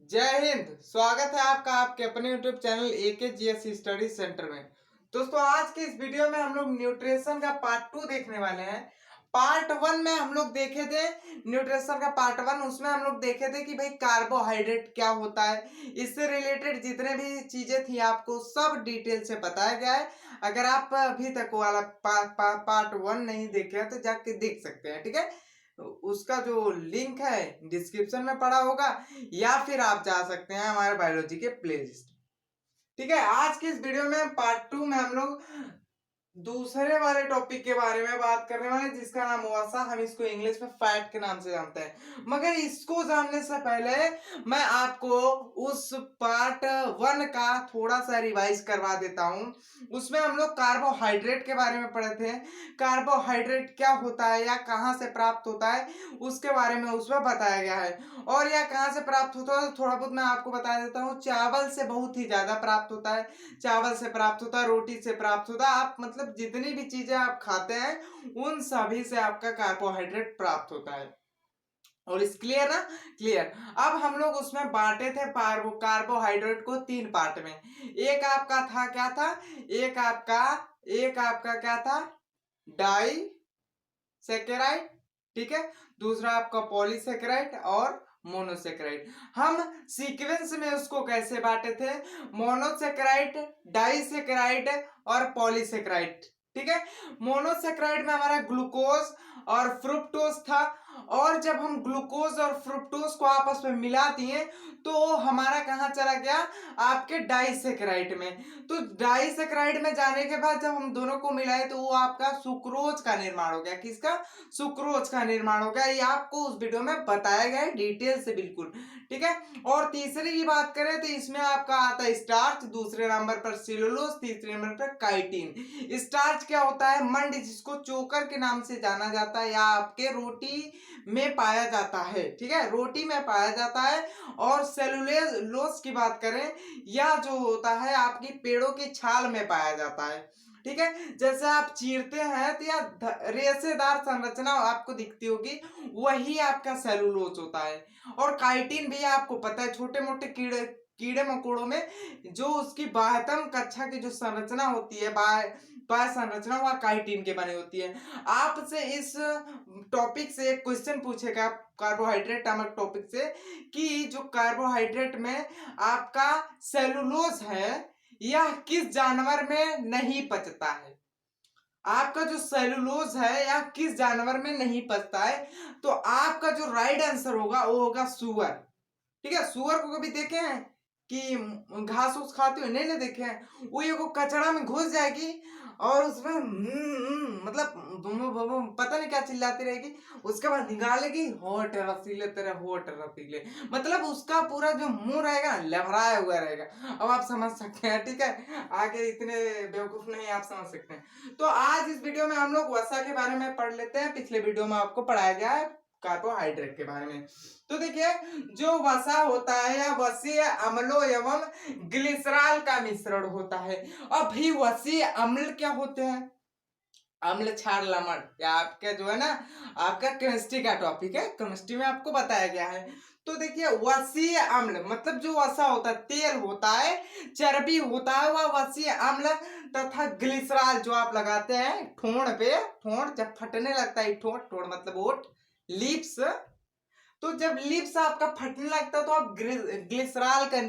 जय हिंद। स्वागत है आपका आपके अपने YouTube channel AKGS study centre में। दोस्तों, आज के इस वीडियो में हम लोग न्यूट्रिशन का पार्ट 2 देखने वाले हैं। पार्ट 1 में हम लोग देखे थे न्यूट्रिशन का पार्ट 1, उसमें हम लोग देखे थे कि भाई कार्बोहाइड्रेट क्या होता है। इससे रिलेटेड जितने भी चीजें थी आपको सब डिटेल से बताया गया है। अगर आप अभी तक वाला पार्ट 1 नहीं देखे हैं तो जाके देख सकते हैं, ठीक है। तो उसका जो लिंक है डिस्क्रिप्शन में पड़ा होगा, या फिर आप जा सकते हैं हमारे बायोलॉजी के प्लेलिस्ट। ठीक है, आज की इस वीडियो में पार्ट 2 में हम लोग दूसरे वाले टॉपिक के बारे में बात करने वाले हैं, जिसका नाम वसा, हम इसको इंग्लिश में फैट के नाम से जानते हैं। मगर इसको जानने से पहले मैं आपको उस पार्ट 1 का थोड़ा सा रिवाइज करवा देता हूं। उसमें हम लोग कार्बोहाइड्रेट के बारे में पढ़े थे। कार्बोहाइड्रेट क्या होता है या कहां से प्राप्त होता है उसके बारे में उसमें बताया गया है। और यह कहां से प्राप्त होता है थोड़ा बहुत मैं आपको बता देता हूँ। चावल से बहुत ही ज्यादा प्राप्त होता है। चावल से प्राप्त होता है, रोटी से प्राप्त होता है। आप मतलब जितनी भी चीजें आप खाते हैं उन सभी से आपका कार्बोहाइड्रेट प्राप्त होता है। और इस क्लियर ना? क्लियर। अब हम लोग उसमें बांटे थे कार्बोहाइड्रेट को 3 पार्ट में। एक आपका था क्या था? एक आपका क्या था? डाई सेकेराइड, ठीक है। दूसरा आपका पॉलीसेकेराइड और मोनोसेकेराइड। हम सीक्वेंस में उसको कैसे बांटे थे? मोनोसेकेराइड, डाइसेकेराइड और पॉलीसेकेराइड, ठीक है। मोनोसेकेराइड में हमारा ग्लूकोज और फ्रुक्टोज था। और जब हम ग्लूकोज और फ्रुक्टोज को आपस में मिला दिए तो हमारा कहाँ चला गया? आपके डाइसेकेराइड में। तो डाइसेकेराइड में जाने के बाद जब हम दोनों को मिलाए तो वो आपका सुक्रोज का निर्माण हो गया। किसका? सुक्रोज का निर्माण हो गया। ये आपको उस वीडियो में बताया गया है डिटेल से, बिल्कुल, ठीक है। और तीसरी की बात करें तो इसमें आपका आता है स्टार्च, दूसरे नंबर पर सेलुलोज, तीसरे नंबर पर काइटिन। स्टार्च क्या होता है? मंड, जिसको चोकर के नाम से जाना जाता है या आपके रोटी में पाया जाता है, ठीक है, रोटी में पाया जाता है। और सेलुलोज की बात करें, या जो होता है आपकी पेड़ों की छाल में पाया जाता है, ठीक है। जैसे आप चीरते हैं तो या रेशेदार संरचना आपको दिखती होगी, वही आपका सेलुलोज होता है। और काइटिन भी आपको पता है, छोटे मोटे कीड़े कीड़े मकोड़ों में जो उसकी बाह्यतम कक्षा की जो संरचना होती है, बाह्य संरचना, वह काइटिन के बने होती है। आपसे इस टॉपिक से एक क्वेश्चन पूछेगा कार्बोहाइड्रेट नामक टॉपिक से, कि जो कार्बोहाइड्रेट में आपका सेलुलोज है यह किस जानवर में नहीं पचता है? आपका जो सेलुलोज है या किस जानवर में नहीं पचता है? तो आपका जो राइट आंसर होगा वो होगा सुअर, ठीक है। सुअर को कभी देखे हैं कि घास उस खाते हुए? नहीं नहीं देखे हैं। वो ये को कचड़ा में घुस जाएगी और उसमें मतलब पता नहीं क्या चिल्लाती रहेगी। उसके बाद निकालेगी, होठ रसीले तेरे होठ रसीले, मतलब उसका पूरा जो मुंह रहेगा लहराया हुआ रहेगा। अब आप समझ सकते हैं, ठीक है। आगे इतने बेवकूफ नहीं, आप समझ सकते हैं। तो आज इस वीडियो में हम लोग वसा के बारे में पढ़ लेते हैं। पिछले वीडियो में आपको पढ़ाया गया है कार्बोहाइड्रेट के बारे में। तो देखिए, जो वसा होता है या वसीय अम्लों एवं ग्लिसरॉल का मिश्रण होता है। अब भी वसीय अम्ल क्या होते हैं? अम्ल क्षार लवण, या आपका जो है ना, आपका केमिस्ट्री का टॉपिक है, केमिस्ट्री में आपको बताया गया है। तो देखिए, वसीय अम्ल मतलब जो वसा होता है, तेल होता है, चर्बी होता है, वह वसीय अम्ल। तथा ग्लिसरॉल जो आप लगाते हैं ठोड़ पे, ठोड़ जब फटने लगता है, ठोड़ ठोड़ मतलब ओठ, लिप्स। तो जब लिप्स आपका फटने लगता है तो आप ग्लिसरॉल का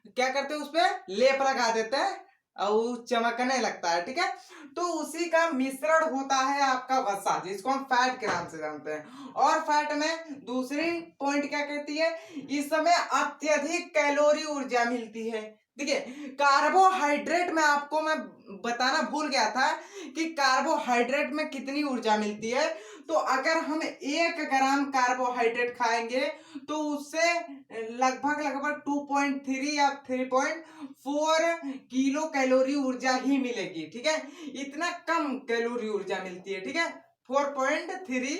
क्या करते हैं? उस पे लेप लगा देते हैं और वो चमकने लगता है, ठीक है। तो उसी का मिश्रण होता है आपका वसा, जिसको हम फैट के नाम से जानते हैं। और फैट में दूसरी पॉइंट क्या कहती है? इस समय अत्यधिक कैलोरी ऊर्जा मिलती है। देखिए, कार्बोहाइड्रेट में आपको मैं बताना भूल गया था कि कार्बोहाइड्रेट में कितनी ऊर्जा मिलती है। तो अगर हम 1 ग्राम कार्बोहाइड्रेट खाएंगे तो उससे लगभग लगभग 2.3 या 3.4 किलो कैलोरी ऊर्जा ही मिलेगी, ठीक है। इतना कम कैलोरी ऊर्जा मिलती है, ठीक है। 4.3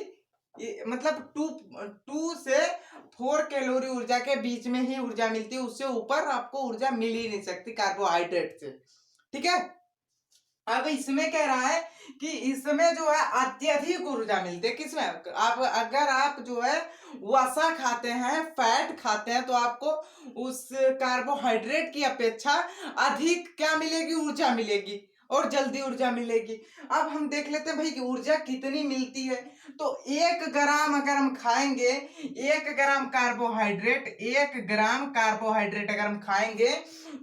मतलब टू से 4 कैलोरी ऊर्जा के बीच में ही ऊर्जा मिलती है। उससे ऊपर आपको ऊर्जा मिल ही नहीं सकती कार्बोहाइड्रेट से, ठीक है। अब इसमें कह रहा है कि इसमें जो है अत्यधिक ऊर्जा मिलती है। किसमें? आप अगर आप जो है वसा खाते हैं, फैट खाते हैं, तो आपको उस कार्बोहाइड्रेट की अपेक्षा अधिक क्या मिलेगी? ऊर्जा मिलेगी और जल्दी ऊर्जा मिलेगी। अब हम देख लेते हैं भाई कि ऊर्जा कितनी मिलती है। तो 1 ग्राम अगर हम खाएंगे, 1 ग्राम कार्बोहाइड्रेट अगर हम खाएंगे,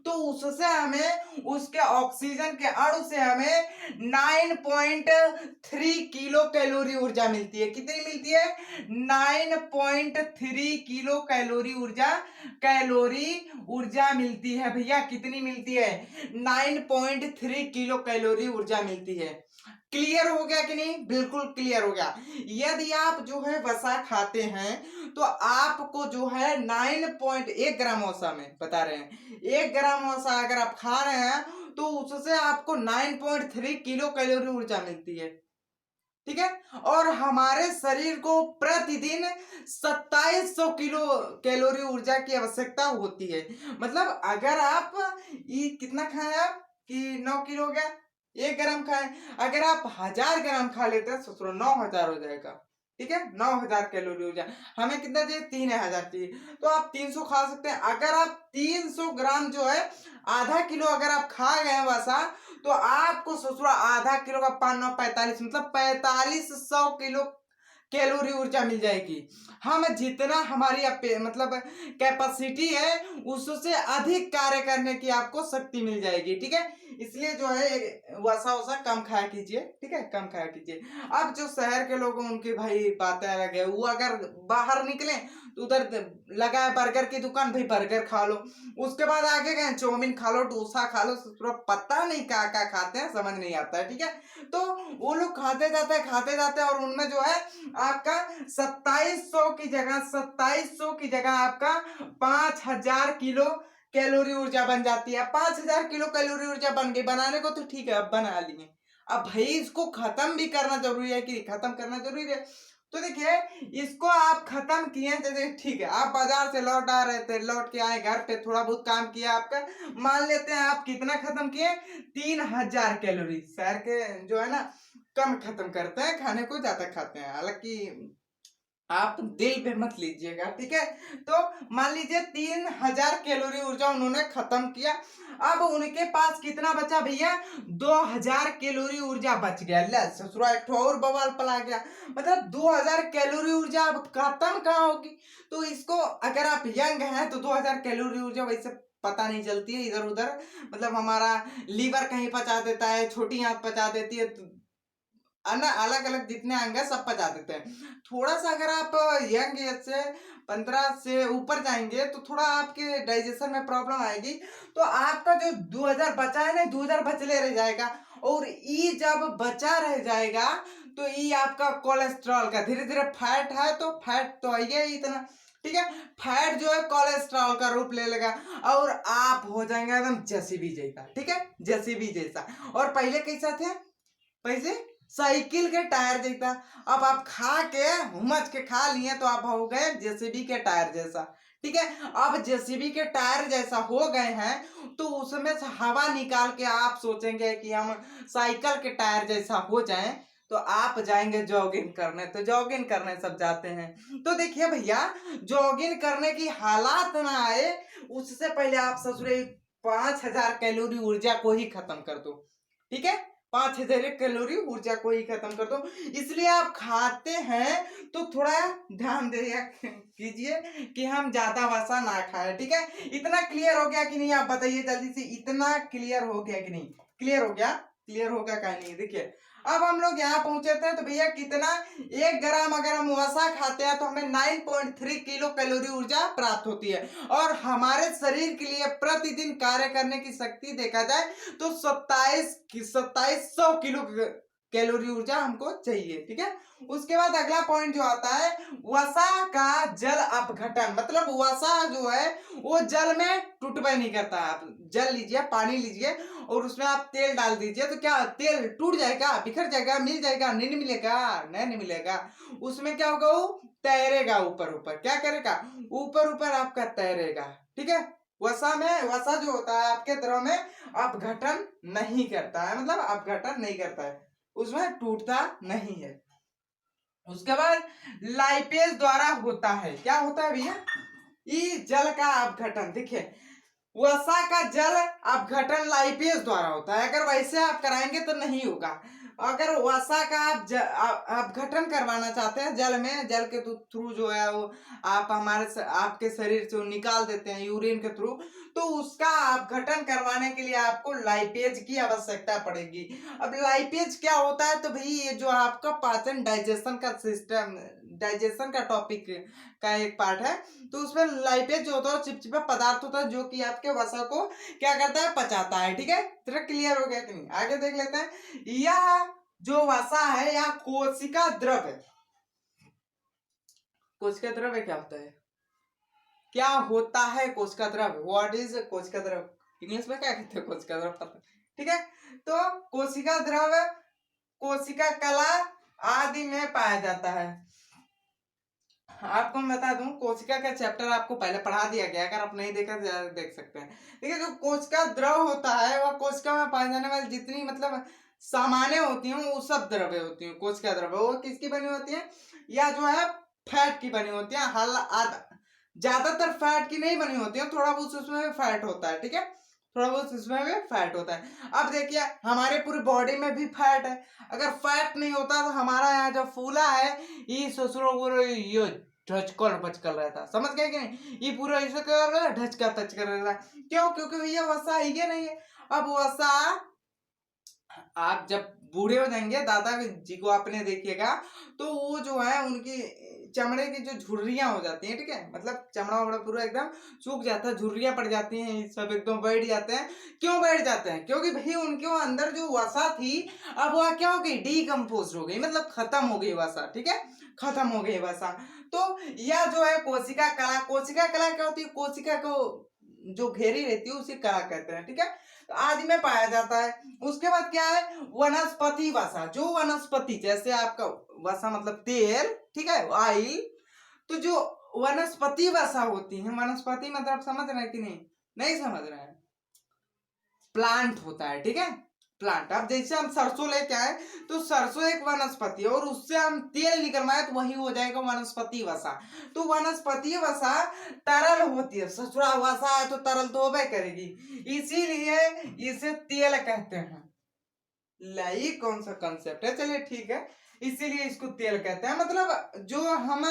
तो उससे हमें, उसके ऑक्सीजन के अणु से हमें 9.3 किलो कैलोरी ऊर्जा मिलती है। कितनी मिलती है? 9.3 किलो कैलोरी ऊर्जा मिलती है भैया। कितनी मिलती है? 9.3 किलो कैलोरी ऊर्जा मिलती है। क्लियर हो गया कि नहीं? बिल्कुल क्लियर हो गया। यदि आप जो है वसा खाते हैं, तो आपको जो है 1 ग्राम वसा में बता रहे हैं, 1 ग्राम वसा अगर आप खा रहे हैं, तो उससे आपको 9.3 किलो कैलोरी ऊर्जा मिलती है। ठीक है। और हमारे शरीर को प्रतिदिन 2700 किलो कैलोरी ऊर्जा की आवश्यकता होती है। मतलब अगर आप ये कितना खाएं आप कि 9 किलो हो गया, 1 ग्राम खाएं, अगर आप 1000 ग्राम खा लेते हैं, सोचो 9000 हो जाएगा। ठीक है, 9000 कैलोरी ऊर्जा। हमें कितना चाहिए? 3000 चाहिए। तो आप 300 खा सकते हैं। अगर आप 300 ग्राम जो है, आधा किलो अगर आप खा गए वैसा, तो आपको ससुरा आधा किलो का 5 9 45, मतलब 4500 किलो कैलोरी ऊर्जा मिल जाएगी। हम जितना हमारी मतलब कैपेसिटी है, उससे अधिक कार्य करने की आपको शक्ति मिल जाएगी। ठीक है, इसलिए जो है वसा वसा कम खाया कीजिए। ठीक है, कम खाया कीजिए। अब जो शहर के लोग हैं, उनकी भाई बातें अलग है। वो अगर बाहर निकले तो उधर लगा है बर्गर की दुकान, भाई बर्गर खा लो, उसके बाद आगे गए चाउमीन खा लो, डोसा खा लो, पूरा पता नहीं क्या क्या खाते हैं, समझ नहीं आता है। ठीक है, तो वो लोग खाते जाते हैं और उनमें जो है आपका 2700 की जगह आपका 5000 किलो कैलोरी ऊर्जा बन जाती है। 5000 किलो कैलोरी ऊर्जा बन गई। बनाने को तो ठीक है, अब बना लिए, अब भाई इसको खत्म भी करना जरूरी है कि खत्म करना जरूरी है। तो देखिए, इसको आप खत्म किए, जैसे ठीक है, आप बाजार से लौट आ रहे थे, लौट के आए घर पे, थोड़ा बहुत काम किया आपका, मान लेते हैं आप कितना खत्म किए? 3000 कैलोरी। शहर के जो है ना, कम खत्म करते हैं, खाने को ज्यादा खाते हैं। हालांकि आप दिल पे मत लीजिएगा। ठीक है, तो मान लीजिए 3000 कैलोरी ऊर्जा उन्होंने खत्म किया। अब उनके पास कितना बचा भैया? 2000 कैलोरी ऊर्जा बच गया। ले ससुरा, एक और बवाल पला गया। मतलब 2000 कैलोरी ऊर्जा अब खत्म कहाँ होगी? तो इसको, अगर आप यंग हैं तो 2000 कैलोरी ऊर्जा वैसे पता नहीं चलती है इधर उधर, मतलब हमारा लीवर कहीं पचा देता है, छोटी आंत पचा देती है, अलग अलग जितने अंग है सब पचा देते हैं। थोड़ा सा अगर आप यंग एज से 15 से ऊपर जाएंगे, तो थोड़ा आपके डाइजेशन में प्रॉब्लम आएगी। तो आपका जो 2000 बचा है ना, 2000 बचले रह जाएगा। और ये जब बचा रह जाएगा, तो ये आपका कोलेस्ट्रॉल का, धीरे धीरे फैट है तो फैट तो आइए इतना। ठीक है, फैट जो है कोलेस्ट्रॉल का रूप ले लेगा, और आप हो जाएंगे एकदम जेसीबी जैसा। ठीक है, जेसीबी जैसा। और पहले कैसा थे? पहले साइकिल के टायर जैसा। अब आप खा के हुमच के खा लिए, तो आप हो गए जेसीबी के टायर जैसा। ठीक है, अब जेसीबी के टायर जैसा हो गए हैं, तो उसमें से हवा निकाल के आप सोचेंगे कि हम साइकिल के टायर जैसा हो जाएं, तो आप जाएंगे जॉगिंग करने। तो जॉगिंग करने सब जाते हैं। तो देखिए भैया, जॉगिंग करने की हालात ना आए, उससे पहले आप ससुरे 5000 कैलोरी ऊर्जा को ही खत्म कर दो। ठीक है, 5000 कैलोरी ऊर्जा को ही खत्म कर दो। इसलिए आप खाते हैं तो थोड़ा ध्यान दिया कीजिए कि हम ज्यादा वसा ना खाएं। ठीक है, इतना क्लियर हो गया कि नहीं? आप बताइए जल्दी से, इतना क्लियर हो गया कि नहीं? क्लियर हो गया? क्लियर हो गया क्या? नहीं, देखिए, अब हम लोग यहाँ पहुंचे थे, तो भैया कितना? 1 ग्राम अगर हम वसा खाते हैं, तो हमें 9.3 किलो कैलोरी ऊर्जा प्राप्त होती है। और हमारे शरीर के लिए प्रतिदिन कार्य करने की शक्ति देखा जाए, तो 2700 किलो कैलोरी ऊर्जा हमको चाहिए। ठीक है, उसके बाद अगला पॉइंट जो आता है, वसा का जल अपघटन। मतलब वसा जो है वो जल में टूटबे नहीं करता। आप जल लीजिए, पानी लीजिए, और उसमें आप तेल डाल दीजिए, तो क्या तेल टूट जाएगा, बिखर जाएगा, मिल जाएगा? नहीं मिलेगा, नहीं मिलेगा। उसमें क्या होगा? वो तैरेगा ऊपर ऊपर। क्या करेगा? ऊपर ऊपर आपका तैरेगा। ठीक है, वसा में, वसा जो होता है आपके द्रव में अपघटन नहीं करता है, मतलब अपघटन नहीं करता है, उसमें टूटता नहीं है। उसके बाद लाइपेज द्वारा होता है, क्या होता है भैया, ये जल का अपघटन। देखिए वसा का जल अपघटन लाइपेज द्वारा होता है, अगर वैसे आप कराएंगे तो नहीं होगा। अगर वसा का आप अपघटन करवाना चाहते हैं जल में, जल के थ्रू जो है वो आप आपके शरीर से निकाल देते हैं यूरिन के थ्रू, तो उसका अपघटन करवाने के लिए आपको लाइपेज की आवश्यकता पड़ेगी। अब लाइपेज क्या होता है, तो भाई ये जो आपका पाचन डाइजेशन का सिस्टम, डाइजेशन का टॉपिक का एक पार्ट है, तो उसमें लाइपेज जो होता है चिपचिपा पदार्थ होता है जो कि आपके वसा को क्या करता है, पचाता है। ठीक है, तेरा क्लियर हो गया कि नहीं, आगे देख लेते हैं। यह जो वसा है यह कोशिका द्रव है। कोशिका द्रव क्या होता है, क्या होता है कोशिका द्रव, व्हाट इज कोशिका द्रव, इंग्लिश में क्या कहते हैं कोशिका द्रव, पता। ठीक है, तो कोशिका द्रव कोशिका कला आदि में पाया जाता है। आपको मैं बता दूं, कोशिका का चैप्टर आपको पहले पढ़ा दिया गया, अगर आप नहीं देखा तो देख सकते हैं। देखिए जो कोशिका द्रव होता है वह कोशिका में पाए जाने वाली जितनी मतलब सामान्य होती हैं वो सब द्रव्य होती हैं। कोशिका द्रव्य वो किसकी बनी होती है, या जो है फैट की बनी होती है, ज्यादातर फैट की नहीं बनी होती है, थोड़ा बहुत उसमें भी फैट होता है। ठीक है, थोड़ा बहुत इसमें भी फैट होता है। अब देखिए हमारे पूरी बॉडी में भी फैट है, अगर फैट नहीं होता तो हमारा यहाँ जो फूला है ये ससुरो ये ढचकल पचकल रहता, समझ गए कि नहीं, ये पूरा ऐसे कर रहा है, ढचका पचकल रहता है। क्यों, क्योंकि भैया वसा ही नहीं है। अब वसा आप जब बूढ़े हो जाएंगे, दादा जी को आपने देखिएगा, तो वो जो है उनकी चमड़े की जो झुर्रियां हो जाती हैं, ठीक है, मतलब चमड़ा वमड़ा पूरा एकदम सूख जाता है, झुर्रियां पड़ जाती हैं, सब एकदम बैठ जाते हैं। क्यों बैठ जाते हैं, क्योंकि भाई उनके अंदर जो वसा थी अब वह क्या हो गई, डीकम्पोज हो गई, मतलब खत्म हो गई वसा। ठीक है, खत्म हो गई वसा। तो यह जो है कोशिका कला, कोशिका कला क्या होती है, कोशिका को जो घेरी रहती है उसे कला कहते हैं। ठीक है, तो आदि में पाया जाता है। उसके बाद क्या है, वनस्पति वसा, जो वनस्पति जैसे आपका वसा मतलब तेल, ठीक है, ऑयल, तो जो वनस्पति वसा होती है, वनस्पति मतलब समझ रहे हैं कि नहीं, नहीं समझ रहे हैं, प्लांट होता है। ठीक है, प्लांट। अब जैसे हम सरसों लेके आए तो सरसों एक वनस्पति है और उससे हम तेल निकलवाए तो वही हो जाएगा वनस्पति वसा। तो वनस्पति वसा तरल होती है, ससुरा वसा है तो तरल तो होबे करेगी, इसीलिए इसे तेल कहते हैं। लाई कौन सा कंसेप्ट है, चलिए ठीक है, इसीलिए इसको तेल कहते हैं, मतलब जो हम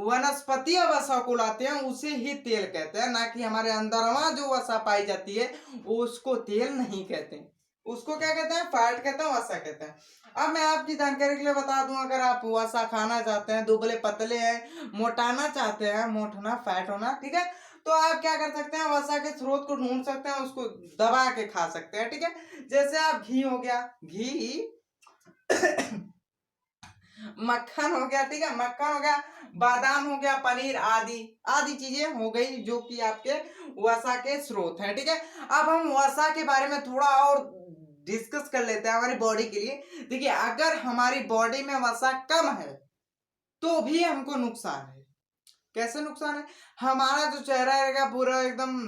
वनस्पति वसा को लाते हैं उसे ही तेल कहते हैं, ना कि हमारे अंदर जो वसा पाई जाती है उसको तेल नहीं कहते, उसको क्या कहते हैं, फैट कहते हैं, वसा कहते हैं। अब मैं आपकी जानकारी के लिए बता दूं, अगर आप वसा खाना चाहते हैं, दुबले पतले हैं, मोटाना चाहते हैं, मोटना फैट होना, ठीक है, तो आप क्या कर सकते हैं, वसा के स्रोत को ढूंढ सकते हैं, उसको दबा के खा सकते हैं। ठीक है, जैसे आप घी हो गया, घी मक्खन हो गया, ठीक है, मक्खन हो गया, बादाम हो गया, पनीर आदि आदि चीजें हो गई जो कि आपके वसा के स्रोत हैं। ठीक है, अब हम वसा के बारे में थोड़ा और डिस्कस कर लेते हैं हमारी बॉडी के लिए। देखिए अगर हमारी बॉडी में वसा कम है तो भी हमको नुकसान है। कैसे नुकसान है, हमारा जो चेहरा रहेगा पूरा एकदम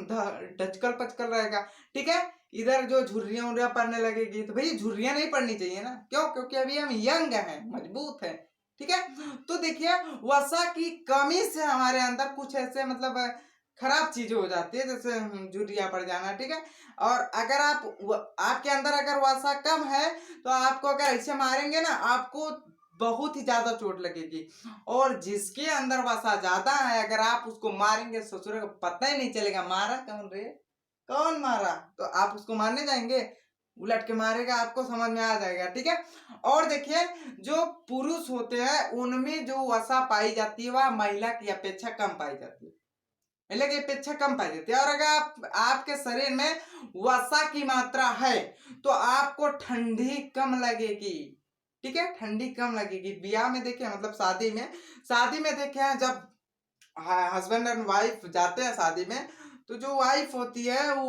ढचकल पचकल रहेगा। ठीक है, इधर जो झुर्रियां उर्रियां पड़ने लगेगी, तो भाई झुर्रियां नहीं पड़नी चाहिए ना, क्यों, क्योंकि अभी हम यंग हैं, मजबूत हैं। ठीक है, तो देखिए वसा की कमी से हमारे अंदर कुछ ऐसे मतलब खराब चीजें हो जाती है, जैसे झुर्रियां पड़ जाना। ठीक है, और अगर आपके अंदर अगर वसा कम है तो आपको अगर ऐसे मारेंगे ना आपको बहुत ही ज्यादा चोट लगेगी, और जिसके अंदर वसा ज्यादा है अगर आप उसको मारेंगे ससुर को पता ही नहीं चलेगा मारा कौन रे, कौन मारा, तो आप उसको मारने जाएंगे, उलट के मारेगा, आपको समझ में आ जाएगा। ठीक है, और देखिए जो पुरुष होते हैं उनमें जो वसा पाई जाती है वह महिला की अपेक्षा कम पाई जाती है, महिला की अपेक्षा कम पाई जाती है। और अगर आपके शरीर में वसा की मात्रा है तो आपको ठंडी कम लगेगी। ठीक है, ठंडी कम लगेगी। ब्याह में देखे मतलब शादी में देखे हैं, जब हस्बैंड एंड वाइफ जाते हैं शादी में, तो जो वाइफ होती है वो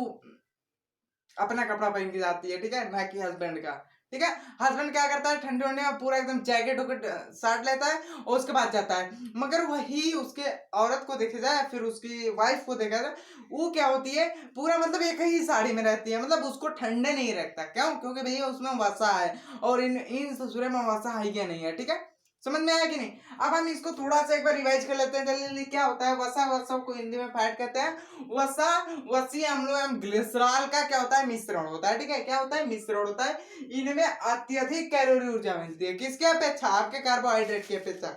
अपना कपड़ा पहन के जाती है, ठीक है, ना कि हस्बैंड का। ठीक है। हस्बैंड क्या करता है, ठंडे होने में पूरा एकदम जैकेट वैकेट साट लेता है और उसके बाद जाता है, मगर वही उसके औरत को देखा जाए, फिर उसकी वाइफ को देखा जाए, वो क्या होती है, पूरा मतलब एक ही साड़ी में रहती है, मतलब उसको ठंडे नहीं रखता। क्यों? क्योंकि भैया उसमें वसा है, और इन ससुरे में वसा है या नहीं है। ठीक है, समझ में आया कि नहीं? अब हम इसको थोड़ा सा एक बार रिवाइज कर लेते हैं जल्दी। क्या होता है वसा? वसा को हिंदी में फैट कहते हैं। वसा वसीय अम्लों एवं ग्लिसरॉल का क्या होता है, मिश्रण होता है। ठीक है, क्या होता है, मिश्रण होता है। इनमें अत्यधिक कैलोरी ऊर्जा मिलती है, किसके अपेक्षा? आपके कार्बोहाइड्रेट की अपेक्षा।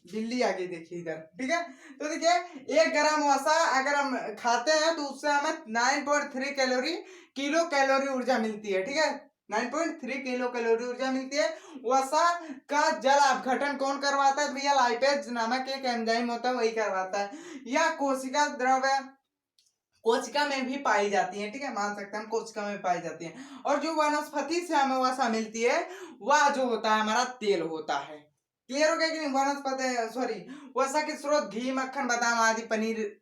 दिल्ली आगे देखिए इधर। ठीक है, तो देखिए 1 ग्राम वसा अगर हम खाते हैं तो उससे हमें 9.3 किलो कैलोरी ऊर्जा मिलती है। ठीक है, 9.3 किलो कैलोरी ऊर्जा मिलती है। वसा का जल अपघटन कौन करवाता है? तो भैया लाइपेज नामक एक एंजाइम होता है, वही करवाता है। या कोशिका द्रव्य कोशिका में भी पाई जाती है। ठीक है, मान सकते हैं हम कोशिका में पाई जाती है। और जो वनस्पति से हमें वसा मिलती है वह जो होता है हमारा तेल होता है। क्लियर हो गया कि नहीं? वनस्पति सॉरी वसा के स्रोत घी, मक्खन, बादाम आदि, पनीर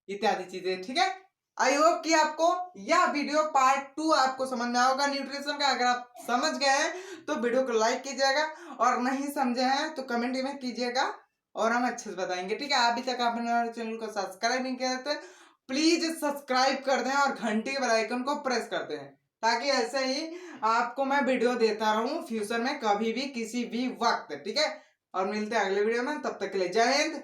इत्यादि चीजें। ठीक है, आई होप कि आपको यह वीडियो पार्ट 2 आपको समझ में आएगा न्यूट्रिशन का। अगर आप समझ गए हैं तो वीडियो को लाइक कीजिएगा, और नहीं समझे हैं तो कमेंट में कीजिएगा और हम अच्छे से बताएंगे। ठीक है, अभी तक आपने हमारे चैनल को सब्सक्राइब नहीं किया तो प्लीज सब्सक्राइब कर दें और घंटी के बेल आइकन को प्रेस कर दें, ताकि ऐसे ही आपको मैं वीडियो देता रहूं फ्यूचर में कभी भी किसी भी वक्त। ठीक है, और मिलते हैं अगले वीडियो में, तब तक के लिए जय हिंद।